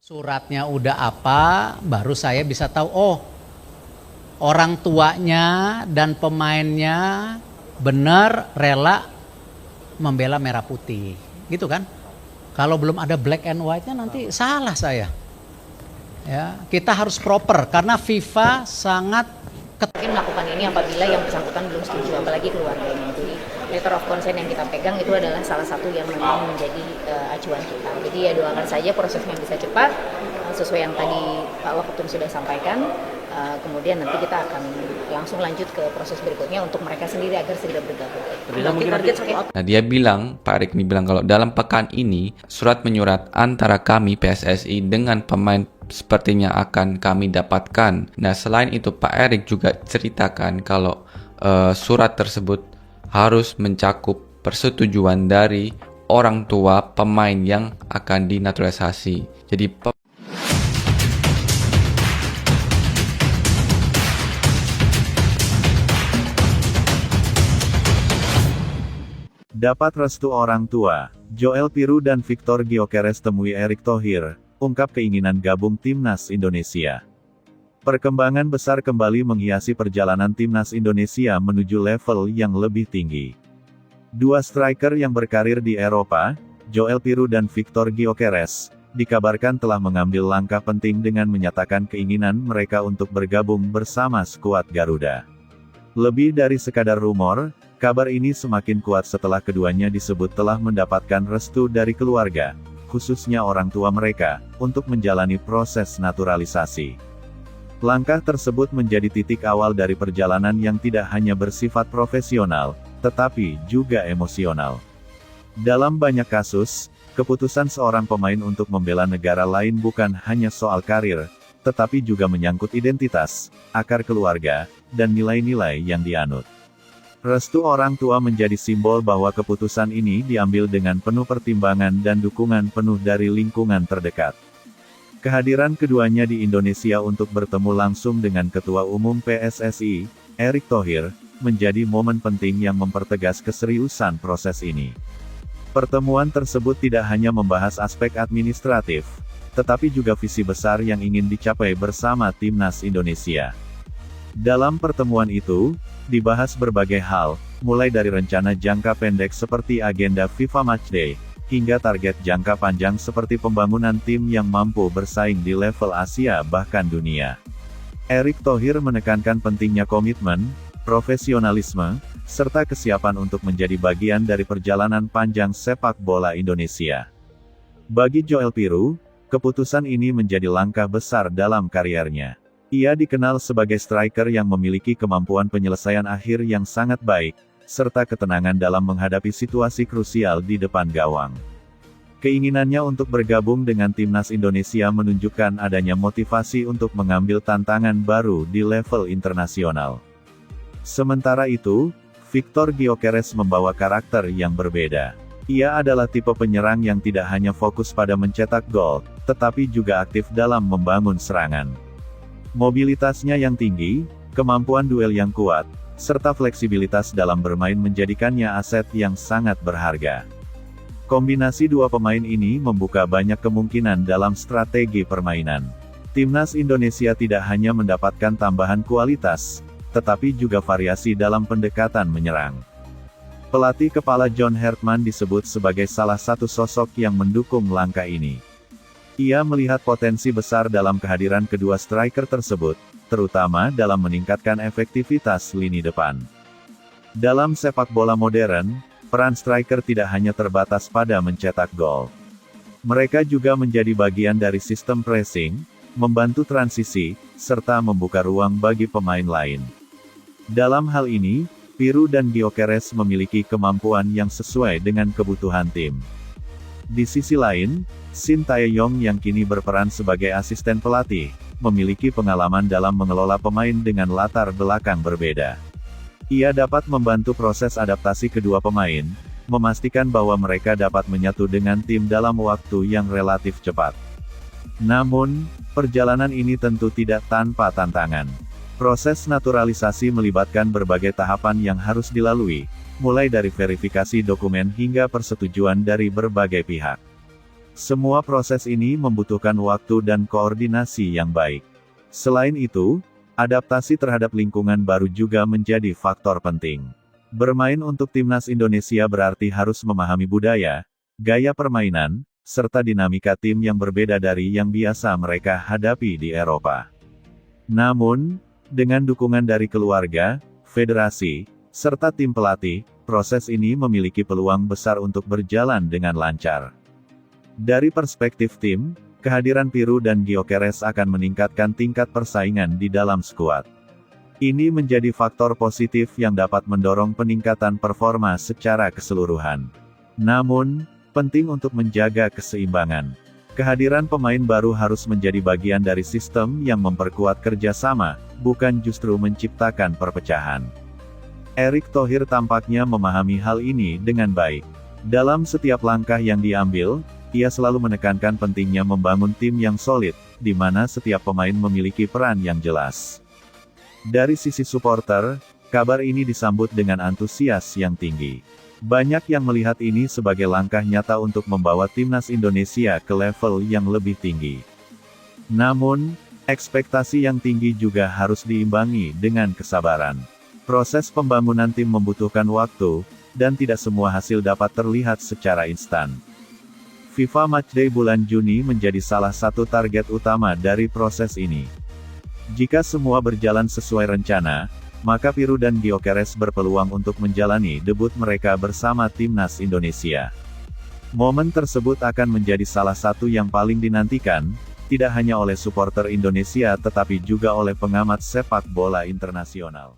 Suratnya udah apa, baru saya bisa tahu, oh orang tuanya dan pemainnya benar rela membela merah putih. Gitu kan? Kalau belum ada black and white-nya nanti salah saya. Ya, kita harus proper karena FIFA sangat Mungkin melakukan ini apabila yang bersangkutan belum setuju, apalagi keluarganya. Jadi letter of consent yang kita pegang itu adalah salah satu yang memang menjadi acuan kita. Jadi ya doakan saja prosesnya bisa cepat, sesuai yang tadi Pak Waketum sudah sampaikan. Kemudian nanti kita akan langsung lanjut ke proses berikutnya untuk mereka sendiri agar segera bergabung. Nah, dia bilang, Pak Erik bilang kalau dalam pekan ini surat menyurat antara kami PSSI dengan pemain sepertinya akan kami dapatkan. Nah, selain itu Pak Erik juga ceritakan kalau surat tersebut harus mencakup persetujuan dari orang tua pemain yang akan dinaturalisasi. Jadi Dapat restu orang tua, Joel Piru dan Victor Gyökeres temui Erick Thohir, ungkap keinginan gabung Timnas Indonesia. Perkembangan besar kembali menghiasi perjalanan Timnas Indonesia menuju level yang lebih tinggi. Dua striker yang berkarir di Eropa, Joel Piru dan Victor Gyökeres, dikabarkan telah mengambil langkah penting dengan menyatakan keinginan mereka untuk bergabung bersama skuad Garuda. Lebih dari sekadar rumor, kabar ini semakin kuat setelah keduanya disebut telah mendapatkan restu dari keluarga, khususnya orang tua mereka, untuk menjalani proses naturalisasi. Langkah tersebut menjadi titik awal dari perjalanan yang tidak hanya bersifat profesional, tetapi juga emosional. Dalam banyak kasus, keputusan seorang pemain untuk membela negara lain bukan hanya soal karir, tetapi juga menyangkut identitas, akar keluarga, dan nilai-nilai yang dianut. Restu orang tua menjadi simbol bahwa keputusan ini diambil dengan penuh pertimbangan dan dukungan penuh dari lingkungan terdekat. Kehadiran keduanya di Indonesia untuk bertemu langsung dengan Ketua Umum PSSI, Erick Thohir, menjadi momen penting yang mempertegas keseriusan proses ini. Pertemuan tersebut tidak hanya membahas aspek administratif, tetapi juga visi besar yang ingin dicapai bersama Timnas Indonesia. Dalam pertemuan itu, dibahas berbagai hal, mulai dari rencana jangka pendek seperti agenda FIFA Matchday, hingga target jangka panjang seperti pembangunan tim yang mampu bersaing di level Asia bahkan dunia. Erick Thohir menekankan pentingnya komitmen, profesionalisme, serta kesiapan untuk menjadi bagian dari perjalanan panjang sepak bola Indonesia. Bagi Joel Piru, keputusan ini menjadi langkah besar dalam kariernya. Ia dikenal sebagai striker yang memiliki kemampuan penyelesaian akhir yang sangat baik, serta ketenangan dalam menghadapi situasi krusial di depan gawang. Keinginannya untuk bergabung dengan Timnas Indonesia menunjukkan adanya motivasi untuk mengambil tantangan baru di level internasional. Sementara itu, Victor Gyökeres membawa karakter yang berbeda. Ia adalah tipe penyerang yang tidak hanya fokus pada mencetak gol, tetapi juga aktif dalam membangun serangan. Mobilitasnya yang tinggi, kemampuan duel yang kuat, serta fleksibilitas dalam bermain menjadikannya aset yang sangat berharga. Kombinasi dua pemain ini membuka banyak kemungkinan dalam strategi permainan. Timnas Indonesia tidak hanya mendapatkan tambahan kualitas, tetapi juga variasi dalam pendekatan menyerang. Pelatih kepala John Hertman disebut sebagai salah satu sosok yang mendukung langkah ini. Ia melihat potensi besar dalam kehadiran kedua striker tersebut, terutama dalam meningkatkan efektivitas lini depan. Dalam sepak bola modern, peran striker tidak hanya terbatas pada mencetak gol. Mereka juga menjadi bagian dari sistem pressing, membantu transisi, serta membuka ruang bagi pemain lain. Dalam hal ini, Piru dan Gyökeres memiliki kemampuan yang sesuai dengan kebutuhan tim. Di sisi lain, Shin Tae-yong yang kini berperan sebagai asisten pelatih, memiliki pengalaman dalam mengelola pemain dengan latar belakang berbeda. Ia dapat membantu proses adaptasi kedua pemain, memastikan bahwa mereka dapat menyatu dengan tim dalam waktu yang relatif cepat. Namun, perjalanan ini tentu tidak tanpa tantangan. Proses naturalisasi melibatkan berbagai tahapan yang harus dilalui, mulai dari verifikasi dokumen hingga persetujuan dari berbagai pihak. Semua proses ini membutuhkan waktu dan koordinasi yang baik. Selain itu, adaptasi terhadap lingkungan baru juga menjadi faktor penting. Bermain untuk timnas Indonesia berarti harus memahami budaya, gaya permainan, serta dinamika tim yang berbeda dari yang biasa mereka hadapi di Eropa. Namun, dengan dukungan dari keluarga, federasi, serta tim pelatih, proses ini memiliki peluang besar untuk berjalan dengan lancar. Dari perspektif tim, kehadiran Piru dan Gyökeres akan meningkatkan tingkat persaingan di dalam skuad. Ini menjadi faktor positif yang dapat mendorong peningkatan performa secara keseluruhan. Namun, penting untuk menjaga keseimbangan. Kehadiran pemain baru harus menjadi bagian dari sistem yang memperkuat kerjasama, bukan justru menciptakan perpecahan. Erick Thohir tampaknya memahami hal ini dengan baik. Dalam setiap langkah yang diambil, ia selalu menekankan pentingnya membangun tim yang solid, di mana setiap pemain memiliki peran yang jelas. Dari sisi supporter, kabar ini disambut dengan antusias yang tinggi. Banyak yang melihat ini sebagai langkah nyata untuk membawa timnas Indonesia ke level yang lebih tinggi. Namun, ekspektasi yang tinggi juga harus diimbangi dengan kesabaran. Proses pembangunan tim membutuhkan waktu, dan tidak semua hasil dapat terlihat secara instan. FIFA Matchday bulan Juni menjadi salah satu target utama dari proses ini. Jika semua berjalan sesuai rencana, maka Piru dan Gyökeres berpeluang untuk menjalani debut mereka bersama timnas Indonesia. Momen tersebut akan menjadi salah satu yang paling dinantikan, tidak hanya oleh supporter Indonesia tetapi juga oleh pengamat sepak bola internasional.